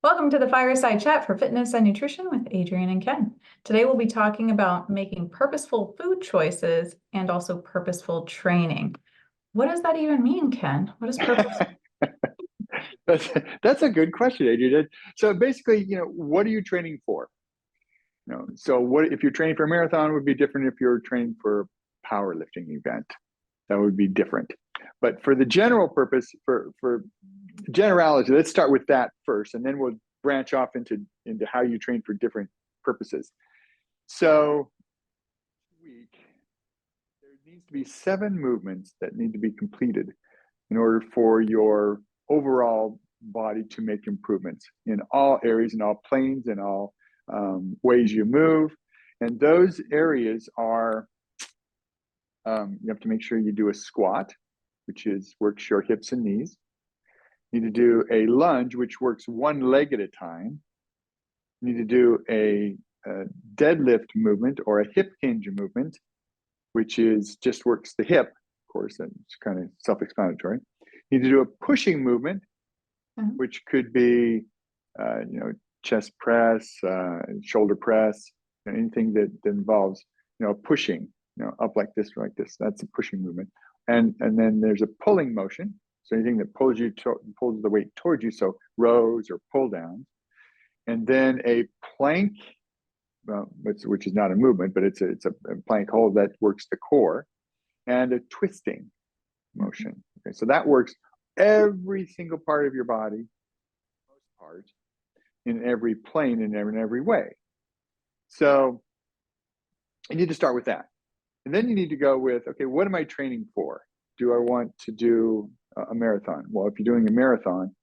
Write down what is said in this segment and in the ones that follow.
Welcome to the Fireside Chat for Fitness and Nutrition with Adrienne and Ken. Today we'll be talking about making purposeful food choices and also purposeful training. What does that even mean, Ken? What is purpose? That's, that's a good question, Adrienne. So basically, what are you training for? So what if you're training for a marathon would be different if you're training for a powerlifting event. That would be different. But for the general purpose, for generality, let's start with that first, and then we'll branch off into how you train for different purposes. So week, there needs to be 7 movements that need to be completed in order for your overall body to make improvements in all areas, in all planes, in all ways you move. And those areas are, you have to make sure you do a squat, which works your hips and knees. You need to do a lunge, which works one leg at a time. You need to do a deadlift movement or a hip hinge movement, which just works the hip. Of course, that's kind of self-explanatory. You need to do a pushing movement, which could be, chest press, shoulder press, anything that involves, pushing, up like this, or like this. That's a pushing movement. And then there's a pulling motion. So anything that pulls the weight towards you. So rows or pull downs. And then a plank, which is not a movement, but it's a plank hold that works the core, and a twisting motion. Okay, so that works every single part of your body, most part, in every plane, in every way. So you need to start with that. And then you need to go with, okay, what am I training for? Do I want to do a marathon? Well, if you're doing a marathon,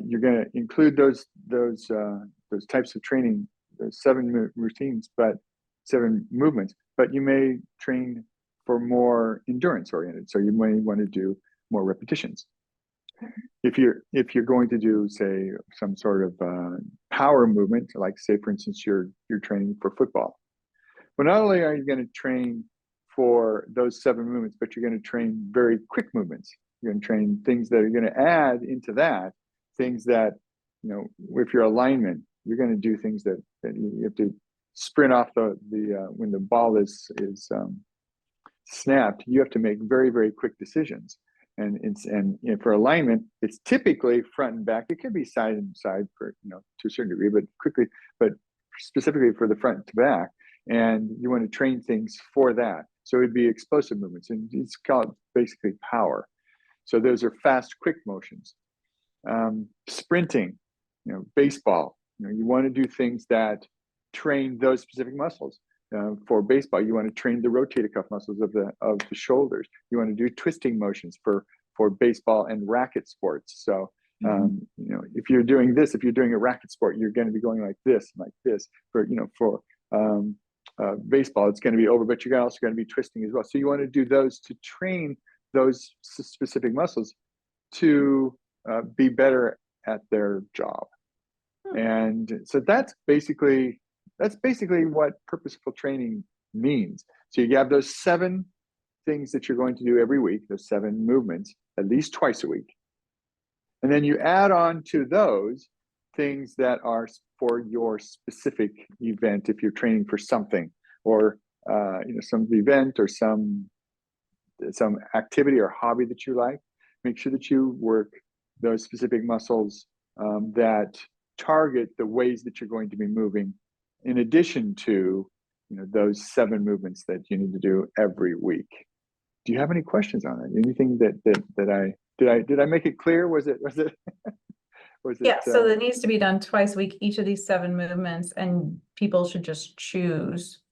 you're going to include those types of training, those 7 routines, but 7 movements. But you may train for more endurance oriented, so you may want to do more repetitions. If you're going to do, say, some sort of power movement, like say for instance you're training for football, well, not only are you going to train for those 7 movements, but you're going to train very quick movements. You're going to train things that are going to add into that, things that, if you're alignment, you're going to do things that you have to sprint off the when the ball is snapped. You have to make very, very quick decisions. And for alignment, it's typically front and back. It can be side and side for, to a certain degree, but specifically for the front to back. And you want to train things for that. So it'd be explosive movements, and it's called basically power. So those are fast, quick motions. Sprinting, baseball. You want to do things that train those specific muscles. For baseball, you want to train the rotator cuff muscles of the shoulders. You want to do twisting motions for baseball and racket sports. So if you're doing this, if you're doing a racket sport, you're going to be going like this and like this. For baseball, it's going to be over, but you're also going to be twisting as well. So you want to do those to train those specific muscles to be better at their job. And so that's basically what purposeful training means. So you have those 7 things that you're going to do every week, those 7 movements, at least twice a week. And then you add on to those things that are for your specific event, if you're training for something, or some event or some activity or hobby that you like. Make sure that you work those specific muscles that target the ways that you're going to be moving, in addition to those 7 movements that you need to do every week. Do you have any questions on it? Anything that did I make it clear? Was it Yeah, so it needs to be done twice a week, each of these 7 movements, and people should just choose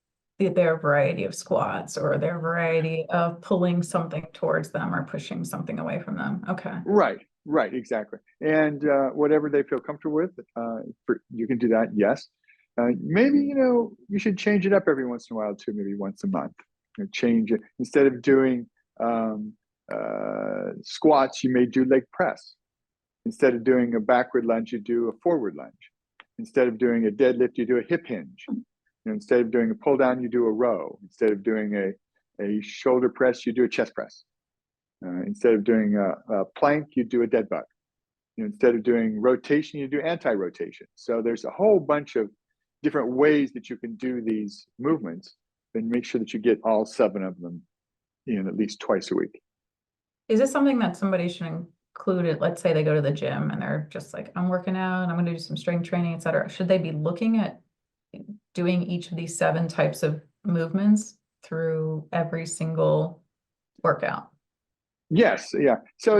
their variety of squats or their variety of pulling something towards them or pushing something away from them. Okay. Right, exactly. And whatever they feel comfortable with, you can do that, yes. Maybe, you should change it up every once in a while too, maybe once a month. Change it. Instead of doing squats, you may do leg press. Instead of doing a backward lunge, you do a forward lunge. Instead of doing a deadlift, you do a hip hinge. Instead of doing a pull down, you do a row. Instead of doing a shoulder press, you do a chest press. Instead of doing a plank, you do a dead bug. instead of doing rotation, you do anti-rotation. So there's a whole bunch of different ways that you can do these movements, and make sure that you get all 7 of them in at least twice a week. Is this something that somebody should include it? Let's say they go to the gym and they're just like, I'm working out and I'm going to do some strength training, etc. Should they be looking at doing each of these 7 types of movements through every single workout? Yes, yeah. So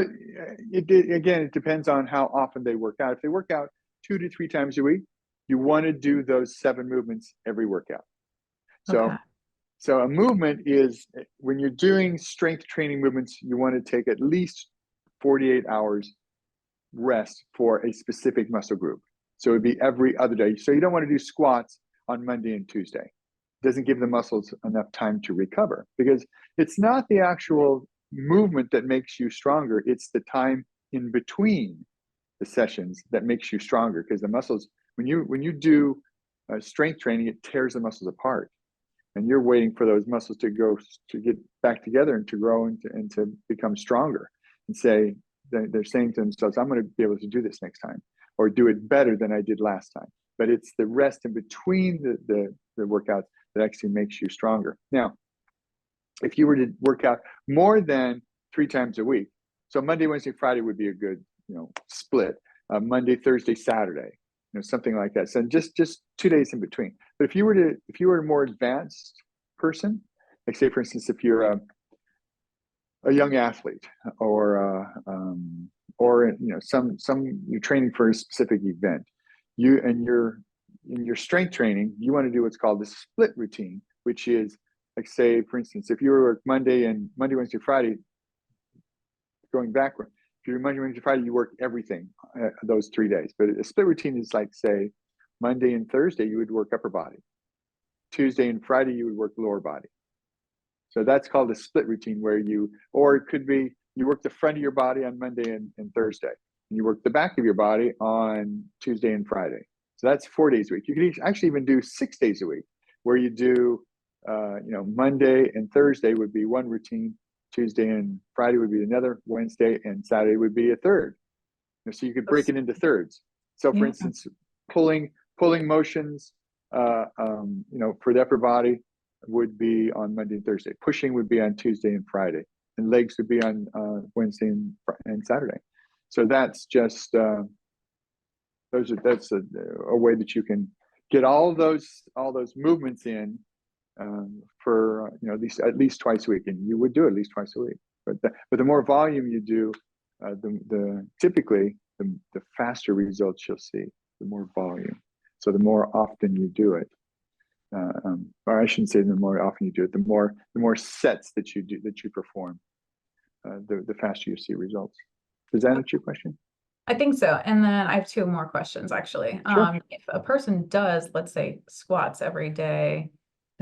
again, it depends on how often they work out. If they work out 2 to 3 times a week, you want to do those 7 movements every workout. So, Okay. so a movement is, when you're doing strength training movements, you want to take at least 48 hours rest for a specific muscle group. So it would be every other day. So you don't want to do squats on Monday and Tuesday. It doesn't give the muscles enough time to recover, because it's not the actual movement that makes you stronger. It's the time in between the sessions that makes you stronger, because the muscles, when you do strength training, it tears the muscles apart, and you're waiting for those muscles to get back together and to grow and to become stronger, and say, they're saying to themselves, I'm going to be able to do this next time, or do it better than I did last time. But it's the rest in between the workouts that actually makes you stronger. Now, if you were to work out more than 3 times a week, so Monday, Wednesday, Friday would be a good, split. Monday, Thursday, Saturday, something like that. So just 2 days in between. But if you were a more advanced person, like say for instance, if you're a young athlete, or you're training for a specific event, in your strength training, you want to do what's called the split routine, which is, like say for instance, if you work Monday, Wednesday, Friday, going backward, if you're Monday, Wednesday, Friday, you work everything those 3 days. But a split routine is like, say, Monday and Thursday you would work upper body, Tuesday and Friday you would work lower body. So that's called a split routine, or it could be you work the front of your body on Monday and Thursday, and you work the back of your body on Tuesday and Friday. So that's 4 days a week. You could actually even do 6 days a week, where you do, Monday and Thursday would be one routine, Tuesday and Friday would be another, Wednesday and Saturday would be a third. So you could break it into thirds. So for instance, pulling motions, for the upper body would be on Monday and Thursday. Pushing would be on Tuesday and Friday, and legs would be on Wednesday and Saturday. So that's just that's a way that you can get all those movements in for at least twice a week, and you would do at least twice a week. But the more volume you do, typically the faster results you'll see. The more volume, so the more often you do it, or I shouldn't say the more often you do it, the more sets that you perform, the faster you see results. Does that answer your question? I think so. And then I have 2 more questions, actually. Sure. If a person does, let's say, squats every day,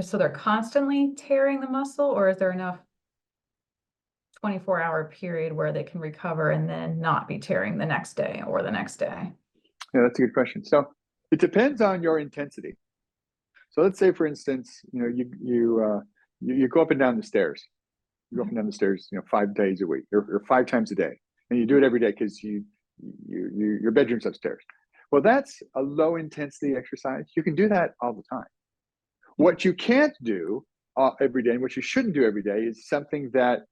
so they're constantly tearing the muscle, or is there enough 24-hour period where they can recover and then not be tearing the next day or the next day? Yeah, that's a good question. So it depends on your intensity. So let's say, for instance, you go up and down the stairs. You go up and down the stairs, 5 days a week, or 5 times a day, and you do it every day because your bedroom's upstairs. Well, that's a low intensity exercise. You can do that all the time. What you can't do every day, and what you shouldn't do every day, is something that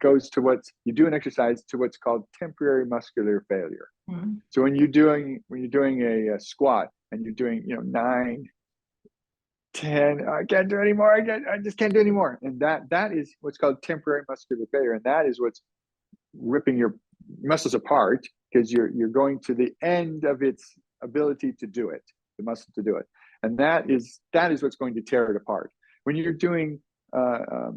goes to you do an exercise to what's called temporary muscular failure. Mm-hmm. So when you're doing a squat and you're doing 9, 10, I can't do anymore. I just can't do anymore. And that is what's called temporary muscular failure, and that is what's ripping your muscles apart, because you're going to the end of its ability to do it, the muscle to do it, and that is what's going to tear it apart. When you're doing you're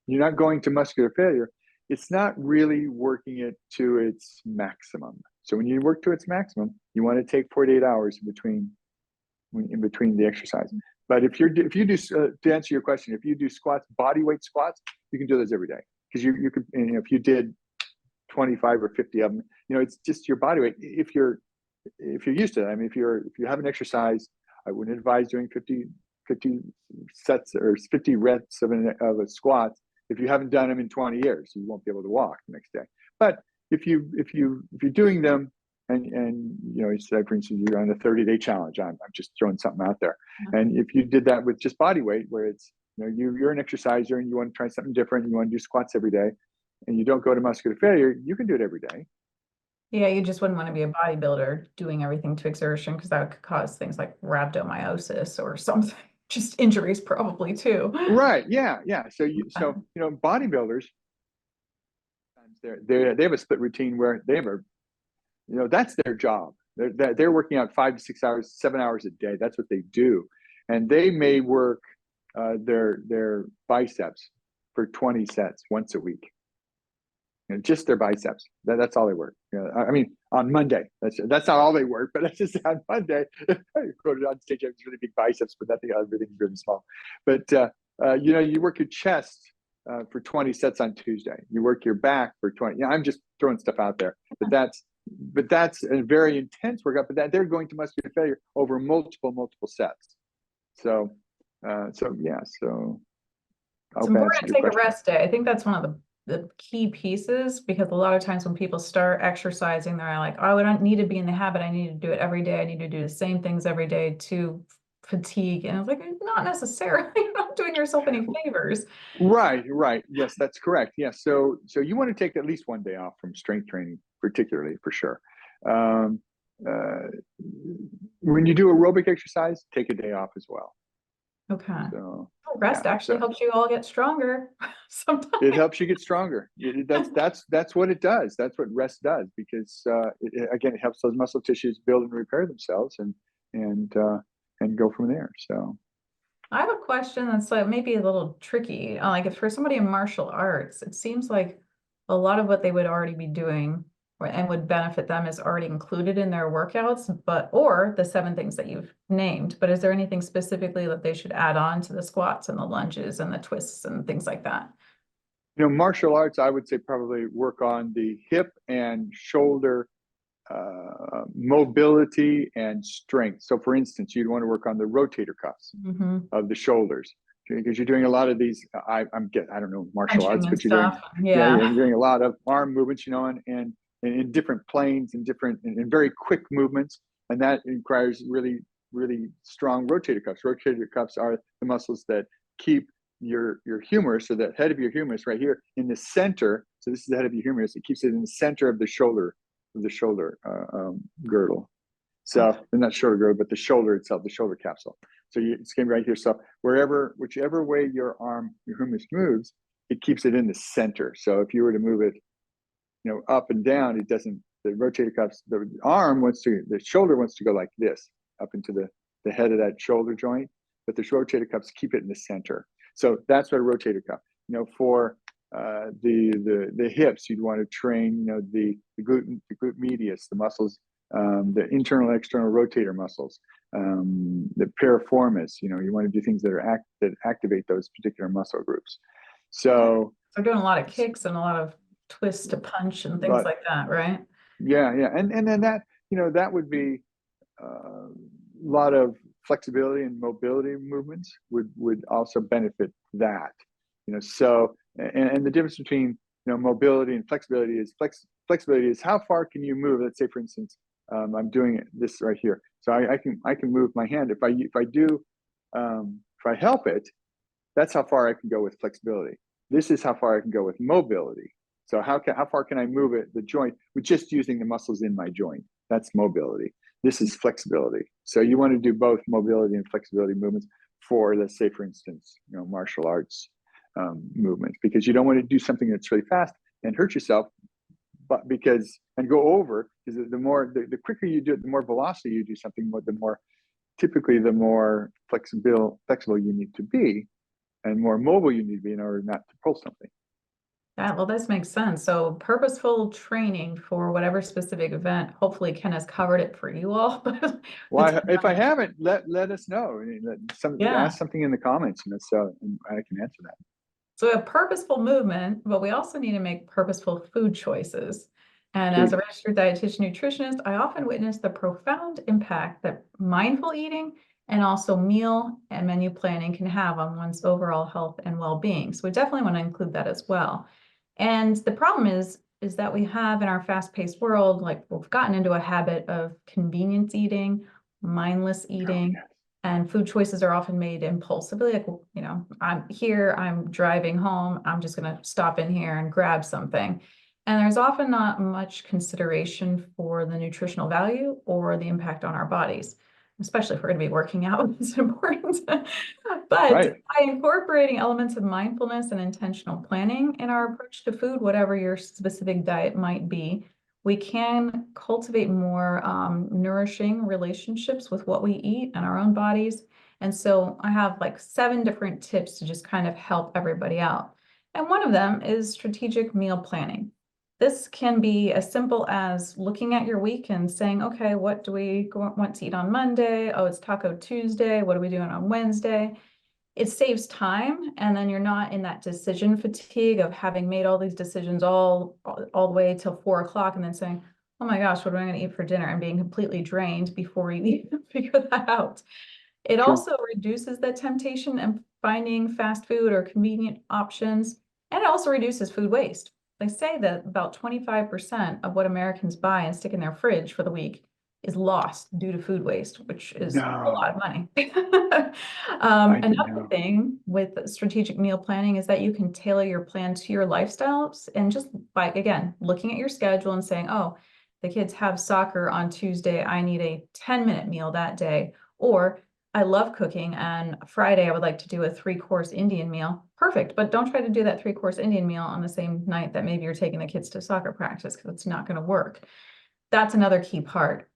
not going to muscular failure, it's not really working it to its maximum. So when you work to its maximum, you want to take 48 hours in between the exercise. But if you do, to answer your question, if you do squats, body weight squats, you can do those every day, because you could, if you did 25 or 50 of them, it's just your body weight. If you're used to it, if you haven't exercised, I wouldn't advise doing 50 sets or 50 reps of a squat if you haven't done them in 20 years. You won't be able to walk the next day. But if you're doing them and you know, you said, for instance, you're on a 30-day challenge. I'm just throwing something out there. And if you did that with just body weight, where it's, you know, you're an exerciser and you want to try something different, you want to do squats every day, and you don't go to muscular failure, you can do it every day. Yeah, you just wouldn't want to be a bodybuilder doing everything to exertion, because that could cause things like rhabdomyosis or something, just injuries probably too. Right. Yeah. Yeah. So you know, bodybuilders, they have a split routine where they have a, you know, that's their job. They're working out 5 to 6 hours, 7 hours a day. That's what they do, and they may work their biceps for 20 sets once a week. You know, just their biceps. That's all they work. You know, I mean, on Monday. That's not all they work, but that's just on Monday. I go on stage, I have really big biceps, but everything's really small. But you know, you work your chest for 20 sets on Tuesday. You work your back for 20. Yeah, I'm just throwing stuff out there, but that's a very intense workout. But that they're going to muscular failure over multiple sets. So yeah. So It's important to take a rest day. I think that's one of the key pieces, because a lot of times when people start exercising, they're like, oh, I don't need to be in the habit. I need to do it every day. I need to do the same things every day to fatigue. And I was like, not necessarily. You're not doing yourself any favors. Right. Yes, that's correct. Yes. So you want to take at least one day off from strength training, particularly, for sure. When you do aerobic exercise, take a day off as well. Okay. So rest actually helps you all get stronger. Sometimes it helps you get stronger. That's what it does. That's what rest does, because again, it helps those muscle tissues build and repair themselves, and go from there. So I have a question that's like maybe a little tricky. Like, if for somebody in martial arts, it seems like a lot of what they would already be doing and would benefit them is already included in their workouts, or the 7 things that you've named. But is there anything specifically that they should add on to the squats and the lunges and the twists and things like that? You know, martial arts, I would say probably work on the hip and shoulder mobility and strength. So for instance, you'd want to work on the rotator cuffs of the shoulders, because you're doing a lot of these, I don't know martial arts, but you're doing a lot of arm movements, you know, and in different planes and very quick movements. And that requires really, really strong rotator cuffs. Rotator cuffs are the muscles that keep your humerus, so the head of your humerus right here in the center. So this is the head of your humerus. It keeps it in the center of the shoulder girdle. So not shoulder girdle, but the shoulder itself, the shoulder capsule. So it's going to be right here. So whichever way your humerus moves, it keeps it in the center. So if you were to move it, you know, up and down, it doesn't. The rotator cuffs, the shoulder wants to go like this, up into the head of that shoulder joint, but the rotator cuffs keep it in the center. So that's what a rotator cuff. You know, for the hips, you'd want to train, you know, the glute medius, the muscles, the internal and external rotator muscles, the piriformis. You know, you want to do things that activate those particular muscle groups. So they're doing a lot of kicks and a lot of twists to punch and things like that, right? Yeah, and then that, you know, that would be a lot of flexibility and mobility movements would also benefit that, you know. So and the difference between, you know, mobility and flexibility is flexibility is how far can you move. Let's say, for instance, I'm doing this right here, so I can move my hand. If I help it, that's how far I can go with flexibility. This is how far I can go with mobility. So how far can I move the joint with just using the muscles in my joint? That's mobility. This is flexibility. So you want to do both mobility and flexibility movements for, let's say, for instance, you know, martial arts movements, because you don't want to do something that's really fast and hurt yourself, and go over, because the quicker you do it, the more velocity you do something, the more flexible you need to be, and more mobile you need to be in order not to pull something. Well, this makes sense. So purposeful training for whatever specific event. Hopefully Ken has covered it for you all. Well, if I haven't, let us know. Ask something in the comments, you know, so I can answer that. So we have purposeful movement, but we also need to make purposeful food choices. And as a registered dietitian nutritionist, I often witness the profound impact that mindful eating and also meal and menu planning can have on one's overall health and well-being. So we definitely want to include that as well. And the problem is is that we have in our fast-paced world, like we've gotten into a habit of convenience eating, mindless eating, and food choices are often made impulsively. Like, you know, I'm here, I'm driving home, I'm just going to stop in here and grab something. And there's often not much consideration for the nutritional value or the impact on our bodies, especially if we're going to be working out. It's important. But by incorporating elements of mindfulness and intentional planning in our approach to food, whatever your specific diet might be, we can cultivate more nourishing relationships with what we eat and our own bodies. And so I have like 7 different tips to just kind of help everybody out. And one of them is strategic meal planning. This can be as simple as looking at your week and saying, okay, what do we want to eat on Monday? Oh, it's Taco Tuesday. What are we doing on Wednesday? It saves time, and then you're not in that decision fatigue of having made all these decisions all the way till 4 o'clock and then saying, oh my gosh, what am I going to eat for dinner? And being completely drained before you even figure that out. It also reduces the temptation of finding fast food or convenient options, and it also reduces food waste. They say that about 25% of what Americans buy and stick in their fridge for the week is lost due to food waste, which is a lot of money. Another thing with strategic meal planning is that you can tailor your plan to your lifestyles, and just by, again, looking at your schedule and saying, oh, the kids have soccer on Tuesday, I need a 10-minute meal that day. Or I love cooking, and Friday I would like to do a 3-course Indian meal. Perfect, but don't try to do that 3-course Indian meal on the same night that maybe you're taking the kids to soccer practice, because it's not going to work. That's another key part.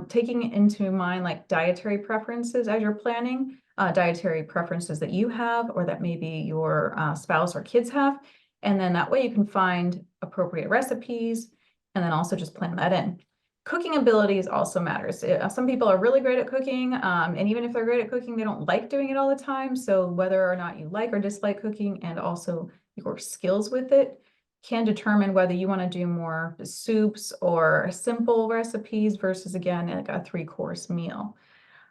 Taking into mind like dietary preferences as you're planning, dietary preferences that you have or that maybe your spouse or kids have. And then that way you can find appropriate recipes and then also just plan that in. Cooking abilities also matters. Some people are really great at cooking, and even if they're great at cooking, they don't like doing it all the time. So whether or not you like or dislike cooking and also your skills with it can determine whether you want to do more soups or simple recipes versus, again, like a 3-course meal.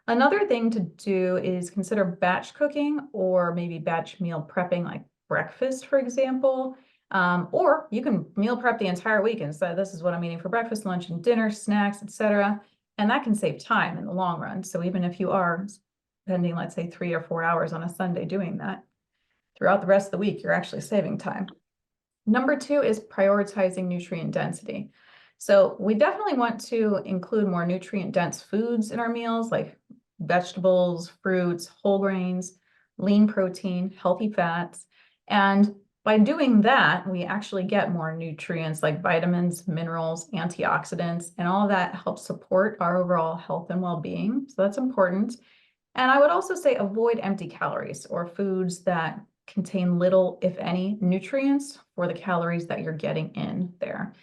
Another thing to do is consider batch cooking or maybe batch meal prepping, like breakfast, for example. Or you can meal prep the entire week and say, this is what I'm eating for breakfast, lunch, and dinner, snacks, etc. And that can save time in the long run. So even if you are spending, let's say, 3 or 4 hours on a Sunday doing that, throughout the rest of the week, you're actually saving time. Number 2 is prioritizing nutrient density. So we definitely want to include more nutrient-dense foods in our meals, like vegetables, fruits, whole grains, lean protein, healthy fats. And by doing that, we actually get more nutrients like vitamins, minerals, antioxidants, and all of that helps support our overall health and well-being. So that's important. And I would also say avoid empty calories or foods that contain little, if any, nutrients for the calories that you're getting in there.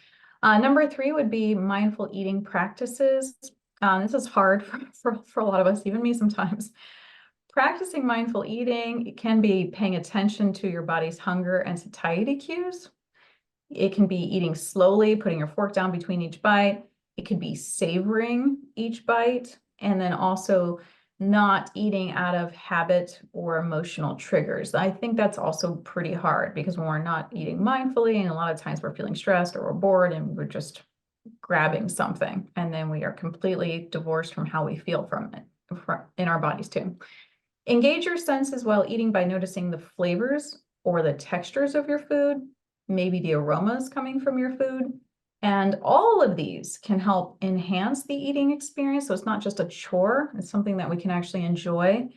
Number 3 would be mindful eating practices. This is hard for a lot of us, even me sometimes. Practicing mindful eating, it can be paying attention to your body's hunger and satiety cues. It can be eating slowly, putting your fork down between each bite. It could be savoring each bite, and then also not eating out of habit or emotional triggers. I think that's also pretty hard because when we're not eating mindfully, and a lot of times we're feeling stressed or we're bored and we're just grabbing something, and then we are completely divorced from how we feel from it in our bodies too. Engage your senses while eating by noticing the flavors or the textures of your food, maybe the aromas coming from your food. And all of these can help enhance the eating experience. So it's not just a chore, it's something that we can actually enjoy.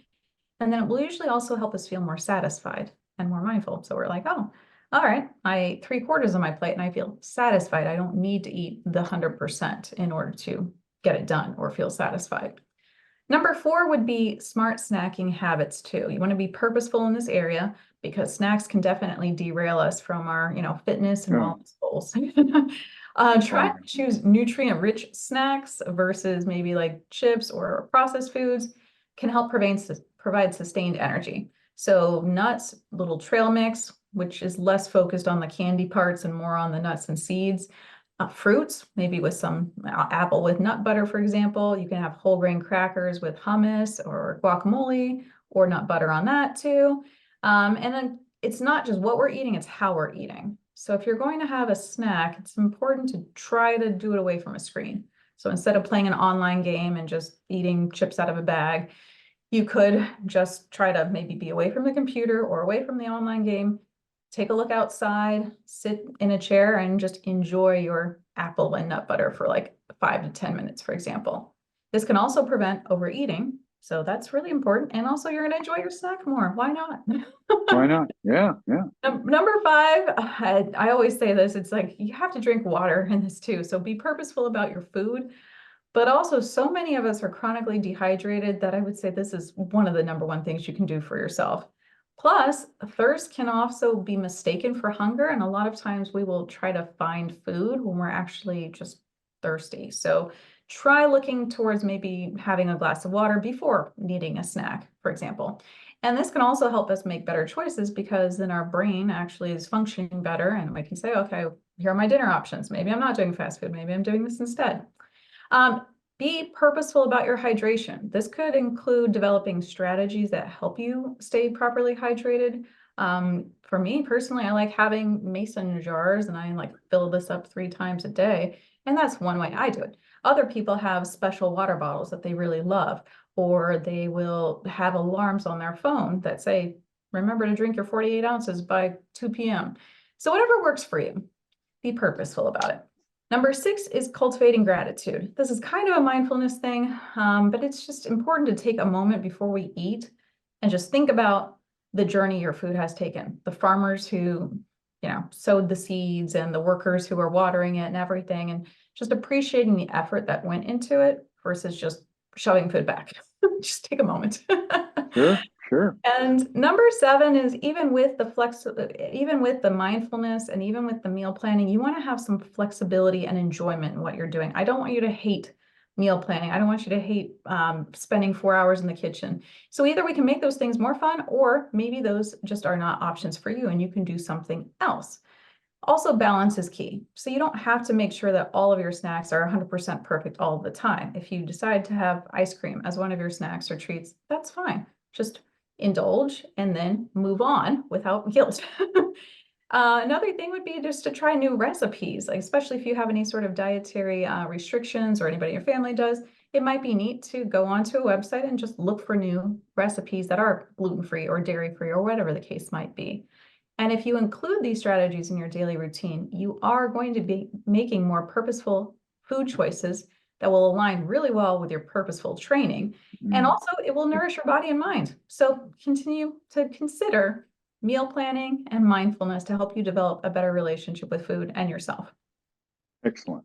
And then it will usually also help us feel more satisfied and more mindful. So we're like, oh, all right, I ate 3/4 of my plate and I feel satisfied. I don't need to eat the 100% in order to get it done or feel satisfied. Number 4 would be smart snacking habits too. You want to be purposeful in this area because snacks can definitely derail us from our, fitness and wellness goals. Try to choose nutrient-rich snacks versus maybe like chips or processed foods can help provide sustained energy. So nuts, little trail mix, which is less focused on the candy parts and more on the nuts and seeds. Fruits, maybe with some apple with nut butter, for example. You can have whole grain crackers with hummus or guacamole or nut butter on that too. And then it's not just what we're eating, it's how we're eating. So if you're going to have a snack, it's important to try to do it away from a screen. So instead of playing an online game and just eating chips out of a bag, you could just try to maybe be away from the computer or away from the online game, take a look outside, sit in a chair and just enjoy your apple and nut butter for like 5 to 10 minutes, for example. This can also prevent overeating. So that's really important. And also you're going to enjoy your snack more. Why not? Why not? Yeah, yeah. Number 5, I always say this, it's like you have to drink water in this too. So be purposeful about your food. But also, so many of us are chronically dehydrated that I would say this is one of the number one things you can do for yourself. Plus, thirst can also be mistaken for hunger. And a lot of times we will try to find food when we're actually just thirsty. So try looking towards maybe having a glass of water before needing a snack, for example. And this can also help us make better choices because then our brain actually is functioning better. And we can say, okay, here are my dinner options. Maybe I'm not doing fast food. Maybe I'm doing this instead. Be purposeful about your hydration. This could include developing strategies that help you stay properly hydrated. For me personally, I like having mason jars and I like fill this up 3 times a day. And that's one way I do it. Other people have special water bottles that they really love, or they will have alarms on their phone that say, remember to drink your 48 ounces by 2 p.m. So whatever works for you, be purposeful about it. Number 6 is cultivating gratitude. This is kind of a mindfulness thing, but it's just important to take a moment before we eat and just think about the journey your food has taken. The farmers who, sowed the seeds and the workers who are watering it and everything, and just appreciating the effort that went into it versus just shoving food back. Just take a moment. Sure. And number 7 is even with the mindfulness and even with the meal planning, you want to have some flexibility and enjoyment in what you're doing. I don't want you to hate meal planning. I don't want you to hate spending 4 hours in the kitchen. So either we can make those things more fun, or maybe those just are not options for you and you can do something else. Also, balance is key. So you don't have to make sure that all of your snacks are 100% perfect all the time. If you decide to have ice cream as one of your snacks or treats, that's fine. Just indulge and then move on without guilt. Another thing would be just to try new recipes, like especially if you have any sort of dietary restrictions or anybody in your family does, it might be neat to go onto a website and just look for new recipes that are gluten-free or dairy-free or whatever the case might be. And if you include these strategies in your daily routine, you are going to be making more purposeful food choices that will align really well with your purposeful training. And also it will nourish your body and mind. So continue to consider meal planning and mindfulness to help you develop a better relationship with food and yourself. Excellent.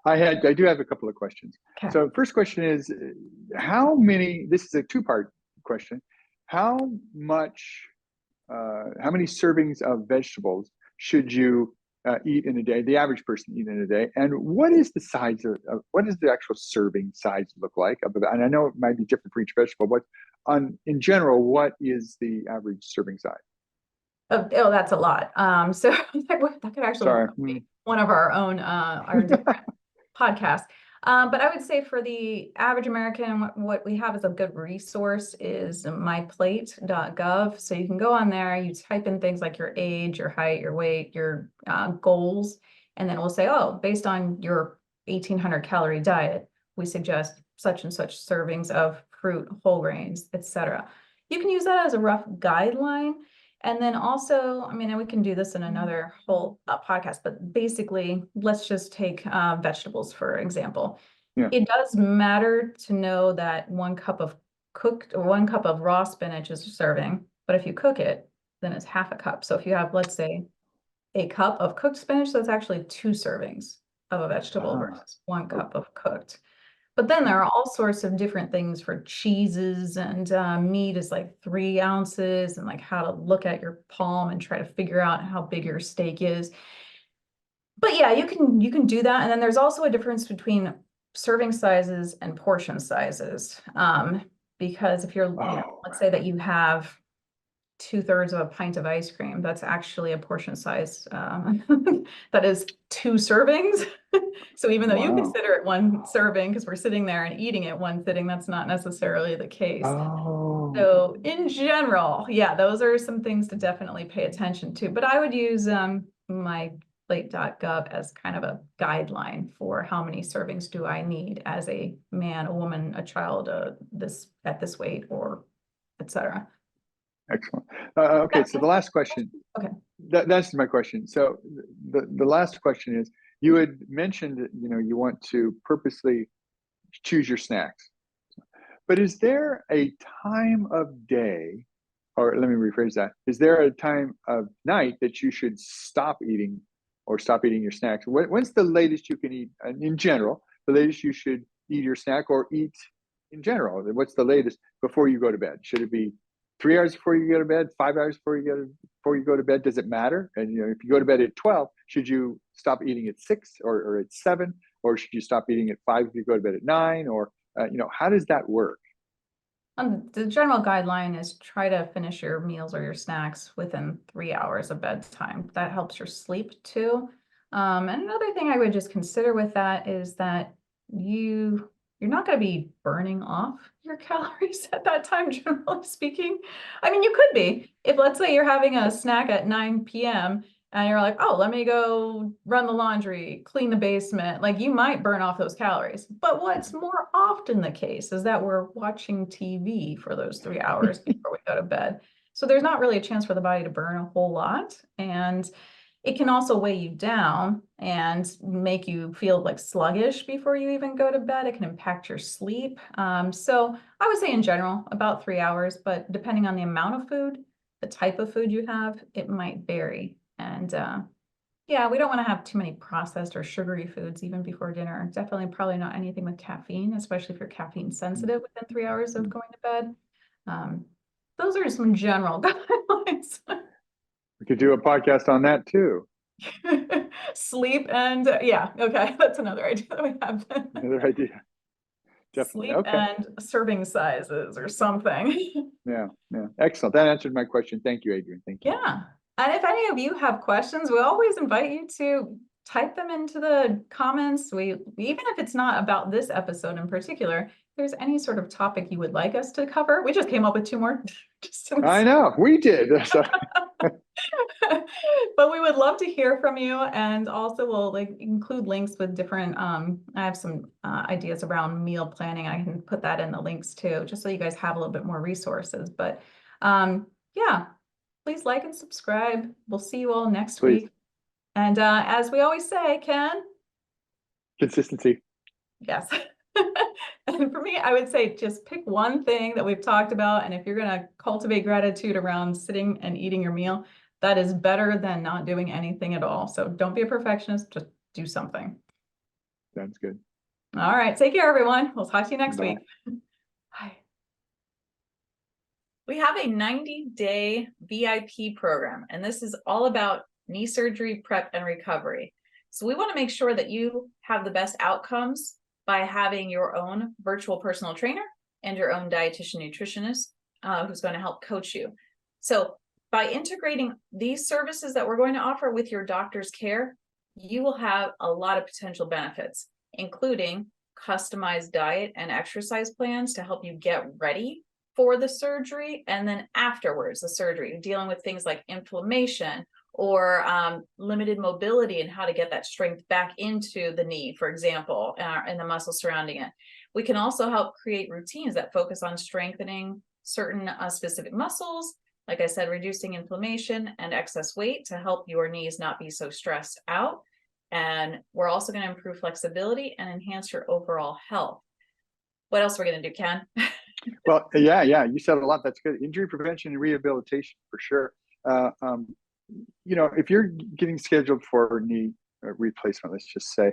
I do have a couple of questions. Okay. So first question is, this is a 2-part question. How many servings of vegetables should you eat in a day, the average person eat in a day? And what is the size what does the actual serving size look like? And I know it might be different for each vegetable, but in general, what is the average serving size? Oh, that's a lot. So that could actually be one of our own our different podcasts. But I would say for the average American, what we have as a good resource is myplate.gov. So you can go on there, you type in things like your age, your height, your weight, your goals, and then we'll say, oh, based on your 1,800 calorie diet, we suggest such and such servings of fruit, whole grains, etc. You can use that as a rough guideline. And then also, and we can do this in another whole podcast, but basically, let's just take vegetables, for example. Yeah. It does matter to know that 1 cup of cooked or 1 cup of raw spinach is a serving, but if you cook it, then it's half a cup. So if you have, let's say, a cup of cooked spinach, that's actually 2 servings of a vegetable versus 1 cup of cooked. But then there are all sorts of different things for cheeses, and meat is like 3 ounces, and like how to look at your palm and try to figure out how big your steak is. But yeah, you can do that. And then there's also a difference between serving sizes and portion sizes. Because if you're, let's say that you have 2/3 of a pint of ice cream. That's actually a portion size that is 2 servings. So even though you Wow. consider it one serving, because we're sitting there and eating it one sitting, that's not necessarily the case. Oh. So in general, yeah, those are some things to definitely pay attention to. But I would use my plate.gov as kind of a guideline for how many servings do I need as a man, a woman, a child, this at this weight, or etc. Excellent. Okay, so the last question. Okay. That's my question. So the last question is, you had mentioned that, you know, you want to purposely choose your snacks. But is there a time of day, or let me rephrase that, is there a time of night that you should stop eating or stop eating your snacks? When's the latest you can eat, in general, the latest you should eat your snack or eat in general? What's the latest before you go to bed? Should it be 3 hours before you go to bed, 5 hours before you go to bed? Does it matter? And, you know, if you go to bed at 12, should you stop eating at 6 or at 7? Or should you stop eating at 5 if you go to bed at 9? Or, you know, how does that work? The general guideline is try to finish your meals or your snacks within 3 hours of bedtime. That helps your sleep too. And another thing I would just consider with that is that you're not going to be burning off your calories at that time, generally speaking. I mean, you could be. If let's say you're having a snack at 9 p.m. and you're like, oh, let me go run the laundry, clean the basement. Like, you might burn off those calories. But what's more often the case is that we're watching TV for those 3 hours before we go to bed. So there's not really a chance for the body to burn a whole lot. And it can also weigh you down and make you feel like sluggish before you even go to bed. It can impact your sleep. So I would say in general, about 3 hours, but depending on the amount of food, the type of food you have, it might vary. And yeah, we don't want to have too many processed or sugary foods even before dinner. Definitely probably not anything with caffeine, especially if you're caffeine sensitive within 3 hours of going to bed. Those are some general guidelines. We could do a podcast on that too. Sleep and yeah, okay, that's another idea that we have. Another idea. Definitely. Sleep Okay. and serving sizes or something. Yeah. Excellent. That answered my question. Thank you, Adrienne. Thank you. Yeah. And if any of you have questions, we always invite you to type them into the comments. We even if it's not about this episode in particular, if there's any sort of topic you would like us to cover. We just came up with 2 more. I know, we did. But we would love to hear from you, and also we'll include links with different I have some ideas around meal planning. I can put that in the links too, just so you guys have a little bit more resources. But yeah, please like and subscribe. We'll see you all next week. And as we always say, Ken, consistency. Yes. And for me, I would say just pick one thing that we've talked about. And if you're going to cultivate gratitude around sitting and eating your meal, that is better than not doing anything at all. So don't be a perfectionist, just do something. Sounds good. All right. Take care, everyone. We'll talk to you next week. Bye. We have a 90-day VIP program, and this is all about knee surgery prep and recovery. So we want to make sure that you have the best outcomes by having your own virtual personal trainer and your own dietitian nutritionist who's going to help coach you. So by integrating these services that we're going to offer with your doctor's care, you will have a lot of potential benefits, including customized diet and exercise plans to help you get ready for the surgery, and then afterwards the surgery, dealing with things like inflammation or limited mobility and how to get that strength back into the knee, for example, and the muscle surrounding it. We can also help create routines that focus on strengthening certain specific muscles, like I said, reducing inflammation and excess weight to help your knees not be so stressed out. And we're also going to improve flexibility and enhance your overall health. What else are we going to do, Ken? Well, yeah, you said a lot. That's good. Injury prevention and rehabilitation for sure. You know, if you're getting scheduled for knee replacement, let's just say,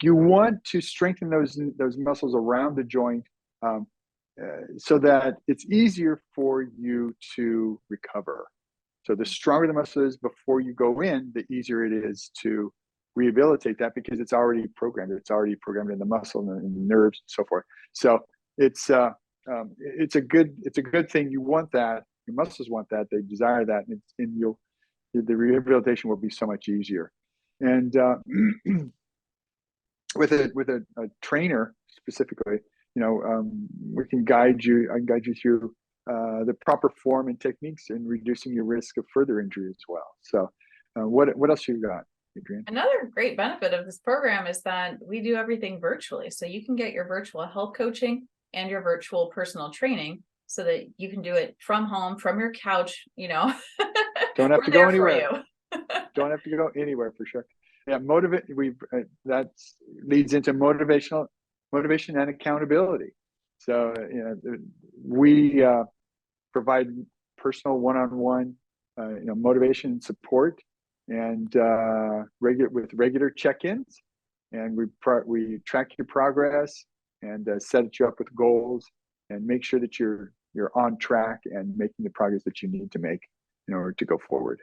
you want to strengthen those muscles around the joint so that it's easier for you to recover. So the stronger the muscle is before you go in, the easier it is to rehabilitate that, because it's already programmed. It's already programmed in the muscle and the nerves and so forth. So it's a good thing. You want that. Your muscles want that. They desire that, and the rehabilitation will be so much easier. And with a trainer specifically, we can guide you. I can guide you through the proper form and techniques in reducing your risk of further injury as well. So, what else you got, Adrienne? Another great benefit of this program is that we do everything virtually. So you can get your virtual health coaching and your virtual personal training so that you can do it from home, from your couch, Don't have to go anywhere. You. Don't have to go anywhere for sure. Yeah, that leads into motivation and accountability. So, we provide personal one-on-one, motivation and support, and with regular check-ins, and we track your progress and set you up with goals and make sure that you're on track and making the progress that you need to make in order to go forward.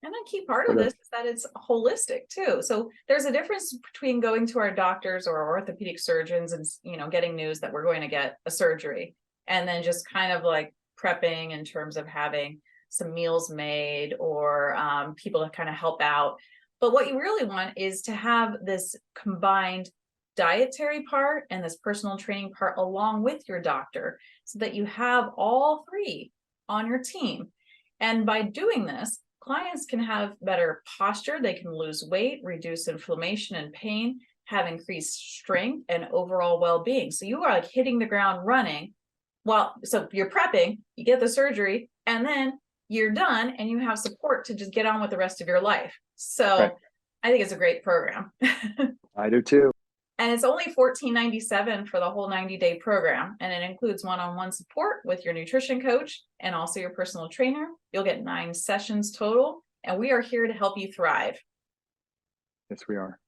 And a key part of this is that it's holistic too. So there's a difference between going to our doctors or orthopedic surgeons and, getting news that we're going to get a surgery, and then just kind of like prepping in terms of having some meals made or people to kind of help out. But what you really want is to have this combined dietary part and this personal training part along with your doctor, so that you have all three on your team. And by doing this, clients can have better posture, they can lose weight, reduce inflammation and pain, have increased strength and overall well-being. So you are like hitting the ground running. So you're prepping, you get the surgery, and then you're done and you have support to just get on with the rest of your life. So right. I think it's a great program. I do too. And it's only $14.97 for the whole 90-day program. And it includes one-on-one support with your nutrition coach and also your personal trainer. You'll get 9 sessions total. And we are here to help you thrive. Yes, we are.